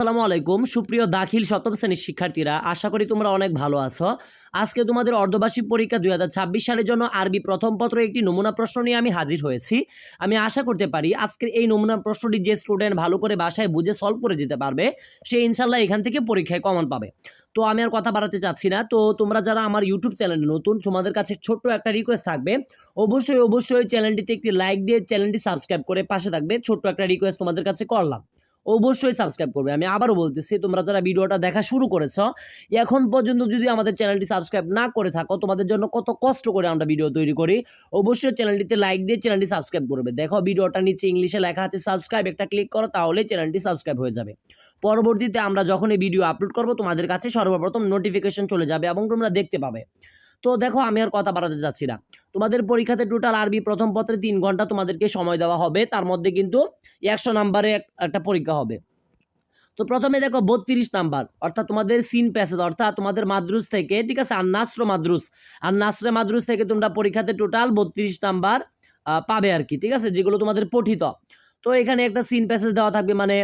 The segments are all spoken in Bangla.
আসসালামু আলাইকুম সুপ্রিয় দাখিল সপ্তম শ্রেণীর শিক্ষার্থীরা, আশা করি তোমরা অনেক ভালো আছো। আজকে তোমাদের অর্ধবার্ষিক পরীক্ষা 2026 সালের জন্য আরবি প্রথম পত্র একটি নমুনা প্রশ্ন নিয়ে আমি হাজির হয়েছি। আমি আশা করতে পারি আজকের এই নমুনা প্রশ্নটি যে স্টুডেন্ট ভালো করে বাসায় বুঝে সলভ করে যেতে পারবে সে ইনশাল্লাহ এখান থেকে পরীক্ষায় কমন পাবে। তো আমি আর কথা বাড়াতে চাচ্ছি না। তো তোমরা যারা আমার ইউটিউব চ্যানেলে নতুন, তোমাদের কাছে ছোট্ট একটা রিকোয়েস্ট থাকবে, অবশ্যই চ্যানেলটিতে একটি লাইক দিয়ে চ্যানেলটি সাবস্ক্রাইব করে পাশে থাকবে। ছোট্ট একটা রিকোয়েস্ট তোমাদের কাছে করলাম, অবশ্যই সাবস্ক্রাইব করবে। আমি আবারও বলতেছি, তোমরা যারা ভিডিওটা দেখা শুরু করেছো এখন পর্যন্ত যদি আমাদের চ্যানেলটি সাবস্ক্রাইব না করে থাকো, তোমাদের জন্য কত কষ্ট করে আমরা ভিডিও তৈরি করি। অবশ্যই চ্যানেলটিতে লাইক দিয়ে চ্যানেলটি সাবস্ক্রাইব করবে। দেখো ভিডিওটা নিচে ইংলিশে লেখা আছে সাবস্ক্রাইব, একটা ক্লিক করো, তাহলে চ্যানেলটি সাবস্ক্রাইব হয়ে যাবে। পরবর্তীতে আমরা যখন এই ভিডিও আপলোড করব তোমাদের কাছে সর্বপ্রথম নোটিফিকেশন চলে যাবে এবং তোমরা দেখতে পাবে। তো দেখো আমি আর কথা বাড়াতে যাচ্ছি না। তোমাদের পরীক্ষাতে টোটাল আরবি প্রথম পত্রে 3 ঘন্টা তোমাদেরকে সময় দেওয়া হবে। তার মধ্যে কিন্তু 100 নাম্বারে একটা পরীক্ষা হবে। তো প্রথমে দেখো 32 নাম্বার, অর্থাৎ তোমাদের সিন প্যাসেজ, অর্থাৎ তোমাদের মাদ্রুস থেকে, ঠিক আছে, আর নাসরে মাদ্রুস থেকে তোমরা পরীক্ষাতে টোটাল 32 নাম্বার পাবে আর কি, ঠিক আছে, যেগুলো তোমাদের পঠিত। তো এখানে একটা সিন প্যাসেজ দেওয়া থাকবে, মানে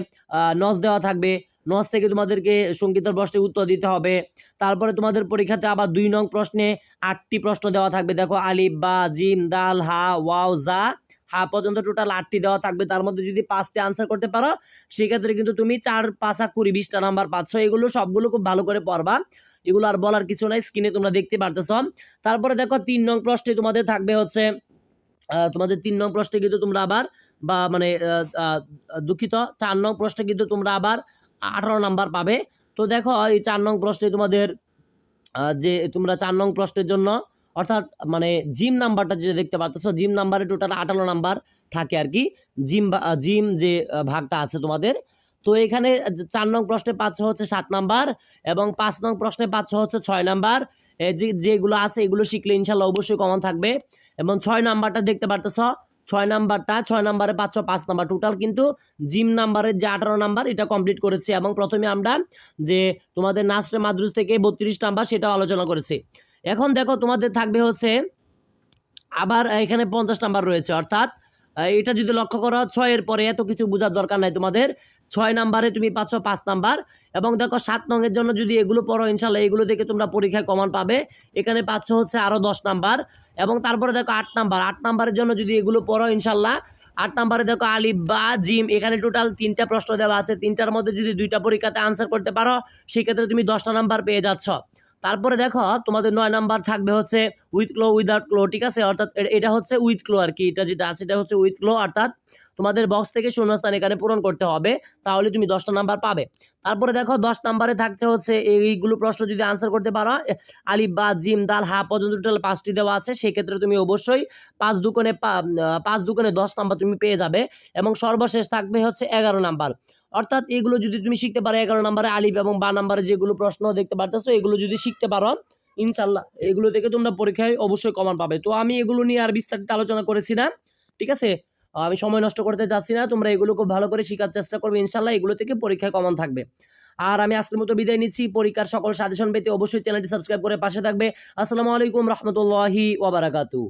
নস দেওয়া থাকবে। নস থেকে তোমাদেরকে সংক্ষিপ্ত প্রশ্নের উত্তর দিতে হবে। তারপরে তোমাদের পরীক্ষাতে আবার 2 নং প্রশ্নে 8টি প্রশ্ন দেওয়া থাকবে। দেখো আলিফ, বা, জিম, দাল, হা, ওয়াও, জা, হা পর্যন্ত টোটাল 8টি দেওয়া থাকবে। তার মধ্যে যদি 5টি আনসার করতে পারো সেক্ষেত্রে কিন্তু তুমি 4 5 20 20টা নাম্বার পাচ্ছ। এগুলো সবগুলো খুব ভালো করে পড়বা, এগুলো আর বলার কিছু নাই, স্ক্রিনে তোমরা দেখতে পারতেছ। তারপরে দেখো 3 নং প্রশ্নে তোমাদের থাকবে হচ্ছে তোমাদের 3 নং প্রশ্নে কিন্তু তোমরা আবার, বা মানে দুঃখিত, 4 নং প্রশ্নে কিন্তু তোমরা আবার 18 নাম্বার পাবে। তো দেখো এই 4 নং প্রশ্নে তোমাদের যে তোমরা 4 নং প্রশ্নের জন্য, অর্থাৎ মানে জিম নাম্বারটা যেটা দেখতে পাচ্ছ, জিম নাম্বারে টোটাল 58 নাম্বার থাকে আর কি। জিম যে ভাগটা আছে তোমাদের, তো এখানে 4 নং প্রশ্নে পাচ্ছ হচ্ছে 7 নাম্বার এবং 5 নং প্রশ্নে পাচ্ছ হচ্ছে 6 নাম্বার। যেগুলো আছে এগুলো শিখলে ইনশাল্লাহ অবশ্যই কমন থাকবে। এবং 6 নাম্বারটা দেখতে পারতেছ, 6 নাম্বারে পাচ্ছ 5 নাম্বার। টোটাল কিন্তু জিম নাম্বারের যে 18 নাম্বার এটা কমপ্লিট করেছি। এবং প্রথমে আমরা যে তোমাদের নাসরে মাদ্রুস থেকে 32 নাম্বার সেটাও আলোচনা করেছি। এখন দেখো তোমাদের থাকবে হচ্ছে আবার এখানে 50 নাম্বার রয়েছে, অর্থাৎ এটা যদি লক্ষ্য করো 6 এর পরে এত কিছু বোঝার দরকার নাই তোমাদের। 6 নাম্বারে তুমি পাচ্ছ 5 নাম্বার। এবং দেখো 7 নং এর জন্য যদি এগুলো পড়ো ইনশাল্লাহ এগুলো থেকে তোমরা পরীক্ষায় কমন পাবে। এখানে পাচ্ছ হচ্ছে আরো 10 নাম্বার। এবং তারপরে দেখো 8 নাম্বারের জন্য যদি এগুলো পড়ো ইনশাল্লাহ 8 নাম্বারে দেখো আলিফ, বা, জিম, এখানে টোটাল 3টা প্রশ্ন দেওয়া আছে। 3টার মধ্যে যদি 2টা পরীক্ষাতে আনসার করতে পারো সেক্ষেত্রে তুমি 10টা নাম্বার পেয়ে যাচ্ছ। তারপরে দেখো তোমাদের 9 নাম্বার থাকবে হচ্ছে উইথ ক্লো উইদাউট ক্লো, ঠিক আছে, অর্থাৎ এটা হচ্ছে উইথ ক্লো আর কি। এটা যেটা আছে এটা হচ্ছে উইথ ক্লো, অর্থাৎ তোমাদের বক্স থেকে শূন্যস্থান এখানে পূরণ করতে হবে, তাহলে তুমি 10টা নাম্বার পাবে। তারপরে দেখো 10 নাম্বারে থাকছে হচ্ছে এইগুলো প্রশ্ন যদি আনসার করতে পারো, আলিফ, বা, জিম, দাল, হা পর্যন্ত টোটাল 5টি দেওয়া আছে, সেক্ষেত্রে তুমি অবশ্যই 5 দুগুণে 10 নাম্বার তুমি পেয়ে যাবে। এবং সর্বশেষ থাকবে হচ্ছে 11 নাম্বার, অর্থাৎ এগুলো যদি তুমি শিখতে পারো, 11 নাম্বারে আলিফ এবং বা নাম্বারে যেগুলো প্রশ্ন দেখতে পারতেছো এগুলো যদি শিখতে পারো ইনশাল্লাহ এগুলো থেকে তোমরা পরীক্ষায় অবশ্যই কমন পাবে। তো আমি এগুলো নিয়ে আর বিস্তারিত আলোচনা করেছি না, ঠিক আছে, আমি সময় নষ্ট করতে যাচ্ছি না। তোমরা এগুলো খুব ভালো করে শেখার চেষ্টা করবে, ইনশাল্লাহ এগুলো থেকে পরীক্ষায় কমন থাকবে। আর আমি আজকের মতো বিদায় নিচ্ছি। পরীক্ষার সকল সাজেশন পেতে অবশ্যই চ্যানেলটি সাবস্ক্রাইব করে পাশে থাকবে। আসসালামু আলাইকুম রহমতুল্লাহি ওয়া বারাকাতুহু।